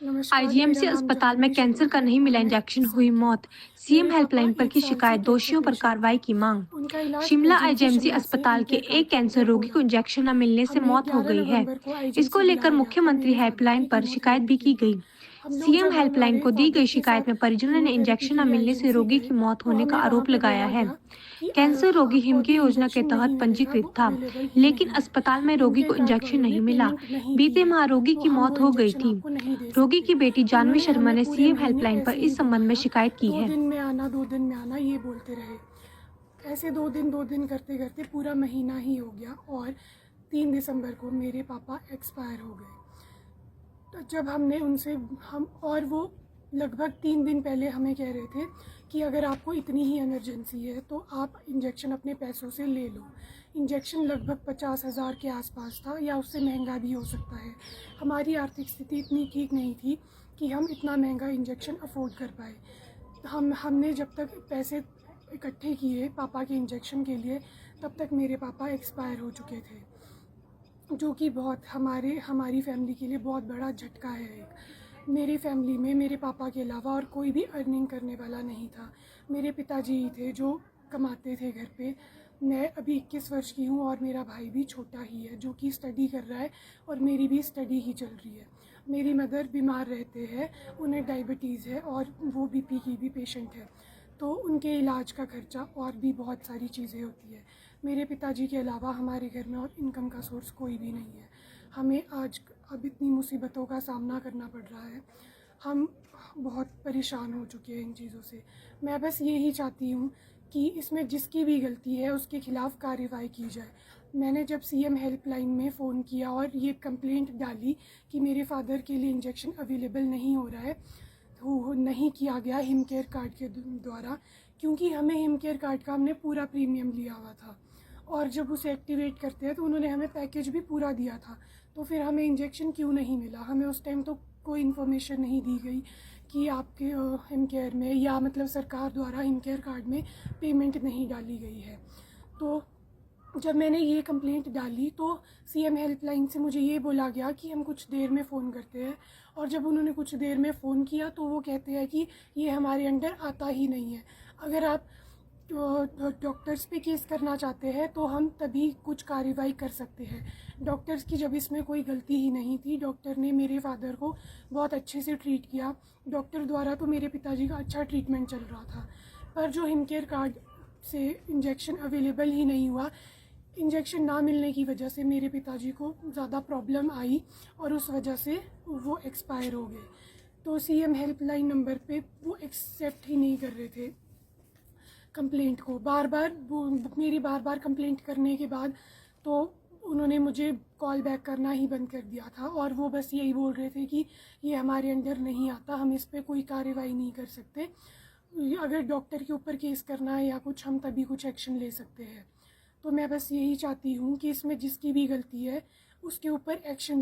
नमस्कार, मेरा आईजीएमसी नाम अस्पताल में जाह्नवी कैंसर शर्मा का है नहीं और मिला मैं इंजेक्शन, 21 हुई साल की हूँ। मौत। सीएम मेरे पापा हेल्पलाइन पर 1 की साल से शिकायत, कैंसर दोषियों पर पेशेंट कार्रवाई हैं। की मांग। उनका इलाज शिमला एसजीएमसी आईजीएमसी शिमला से अस्पताल के इम्केयर कार्ड एक के कैंसर अंदर रोगी बोला को गया। इंजेक्शन न मिलने से हमें मौत हो 11 गई है। नवंबर को इसको आईजीएमसी लेकर बुलाया गया था मुख्यमंत्री मेरे फादर हेल्पलाइन की पर शिकायत कीमोथेरेपी भी के की लिए। गई। हम लोग सीएम जब हेल्पलाइन हमारे को दी फादर गई के साथ शिकायत में परिजनों ने कीमोथेरेपी इंजेक्शन के न लिए मिलने से आईजीएमसी रोगी गए की मौत तो होने का हमें वहाँ आरोप पे लगाया बोला है। गया कि कैंसर रोगी आपको हिमकेयर अभी योजना के इंजेक्शन तहत नहीं मिलेगा, पंजीकृत वो था, अवेलेबल ही लेकिन नहीं है। अस्पताल में रोगी हिमकेयर को कार्ड इंजेक्शन वालों ने नहीं मिला। पेमेंट नहीं की बीते है, माह रोगी तो की हम वो मौत हो गई इंजेक्शन थी। आपको नहीं दे रोगी सकते। की बेटी जानवी उन्होंने शर्मा हमें ने पूरे सीएम महीने हेल्पलाइन पर ऐसे ही इस संबंध में दबाया, शिकायत की 2 है। दिन में आना 2 दिन में आना ये बोलते रहे। ऐसे 2 दिन करते करते पूरा महीना ही हो गया और 3 दिसंबर को मेरे पापा एक्सपायर हो गए। तो जब हमने उनसे हम और वो लगभग 3 दिन पहले हमें कह रहे थे कि अगर आपको इतनी ही इमरजेंसी है तो आप इंजेक्शन अपने पैसों से ले लो। इंजेक्शन लगभग 50,000 के आसपास था या उससे महंगा भी हो सकता है। हमारी आर्थिक स्थिति इतनी ठीक नहीं थी कि हम इतना महंगा इंजेक्शन अफोर्ड कर पाए। हमने जब तक पैसे इकट्ठे किए पापा के इंजेक्शन के लिए, तब तक मेरे पापा एक्सपायर हो चुके थे, जो कि बहुत हमारी फैमिली के लिए बहुत बड़ा झटका है। एक मेरी फैमिली में मेरे पापा के अलावा और कोई भी अर्निंग करने वाला नहीं था। मेरे पिताजी ही थे जो कमाते थे घर पे। मैं अभी 21 वर्ष की हूँ और मेरा भाई भी छोटा ही है जो कि स्टडी कर रहा है और मेरी भी स्टडी ही चल रही है। मेरी मदर बीमार रहते हैं, उन्हें डायबिटीज़ है और वो बीपी की भी पेशेंट है, तो उनके इलाज का खर्चा और भी बहुत सारी चीज़ें होती है। मेरे पिताजी के अलावा हमारे घर में और इनकम का सोर्स कोई भी नहीं है। हमें आज अब इतनी मुसीबतों का सामना करना पड़ रहा है। हम बहुत परेशान हो चुके हैं इन चीज़ों से। मैं बस यही चाहती हूँ कि इसमें जिसकी भी गलती है उसके खिलाफ़ कार्रवाई की जाए। मैंने जब सीएम हेल्पलाइन में फ़ोन किया और ये कंप्लेंट डाली कि मेरे फादर के लिए इंजेक्शन अवेलेबल नहीं हो रहा है, वो नहीं किया गया हिमकेयर कार्ड के द्वारा, क्योंकि हमें हिमकेयर कार्ड का हमने पूरा प्रीमियम लिया हुआ था और जब उसे एक्टिवेट करते हैं तो उन्होंने हमें पैकेज भी पूरा दिया था। तो फिर हमें इंजेक्शन क्यों नहीं मिला? हमें उस टाइम तो कोई इन्फॉर्मेशन नहीं दी गई कि आपके हिमकेयर में या मतलब सरकार द्वारा हिमकेयर कार्ड में पेमेंट नहीं डाली गई है। तो जब मैंने ये कंप्लेंट डाली तो सीएम हेल्पलाइन से मुझे ये बोला गया कि हम कुछ देर में फ़ोन करते हैं, और जब उन्होंने कुछ देर में फ़ोन किया तो वो कहते हैं कि ये हमारे अंडर आता ही नहीं है। अगर आप डॉक्टर्स पे केस करना चाहते हैं तो हम तभी कुछ कार्रवाई कर सकते हैं। डॉक्टर्स की जब इसमें कोई गलती ही नहीं थी, डॉक्टर ने मेरे फादर को बहुत अच्छे से ट्रीट किया। डॉक्टर द्वारा तो मेरे पिताजी का अच्छा ट्रीटमेंट चल रहा था, पर जो हिमकेयर कार्ड से इंजेक्शन अवेलेबल ही नहीं हुआ, इंजेक्शन ना मिलने की वजह से मेरे पिताजी को ज़्यादा प्रॉब्लम आई और उस वजह से वो एक्सपायर हो गए। तो सीएम हेल्पलाइन नंबर पे वो एक्सेप्ट ही नहीं कर रहे थे कंप्लेंट को। मेरी बार बार कंप्लेंट करने के बाद तो उन्होंने मुझे कॉल बैक करना ही बंद कर दिया था और वो बस यही बोल रहे थे कि ये हमारे अंडर नहीं आता, हम इस पर कोई कार्रवाई नहीं कर सकते। अगर डॉक्टर के ऊपर केस करना है या कुछ, हम तभी कुछ एक्शन ले सकते हैं। तो मैं बस यही चाहती हूँ कि इसमें जिसकी भी गलती है उसके ऊपर एक्शन